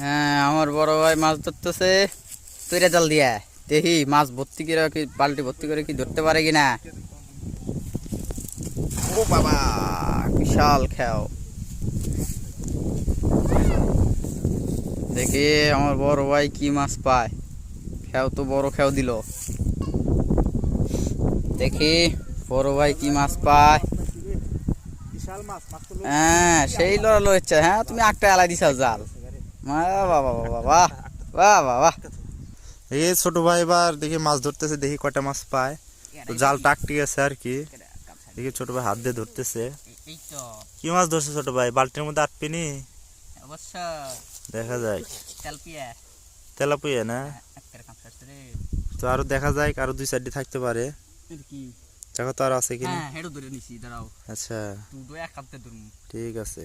হ্যাঁ আমার বড় ভাই মাছ ধরতেছে তৈরা জাল দিয়া। দেখি মাছ ভর্তি করে কি বালতি ভর্তি করে কি ধরতে পারে কিনা। ও বাবা বিশাল খেও। দেখি আমার বড় ভাই কি মাছ পায়। খেও তো বড় খেও দিল। দেখি বড় ভাই কি মাছ পায়। হ্যাঁ সেই লড়ালো ইচ্ছা। হ্যাঁ তুমি একটা এলাই দিছা জাল। বাবা বাবা বাবা বাহ বাহ বাহ। এই ছোট ভাই এবার দেখি মাছ ধরতেছে, দেখি কয়টা মাছ পায়। তো জাল টাকটি আছে আর কি। দেখি ছোট ভাই হাত দিয়ে ধরতেছে। কি মাছ ধরছে ছোট ভাই? বালতির মধ্যে আটপিনি দেখা যায়। তেলাপিয়া না? তো আরো দেখা যায় আরো 2-4টি থাকতে পারে। দেখো তো আরো আছে কিনা। হ্যাঁ হেডো ধরে নিছি দাঁড়াও। আচ্ছা দুটো এক কাপতে ধরমু। ঠিক আছে।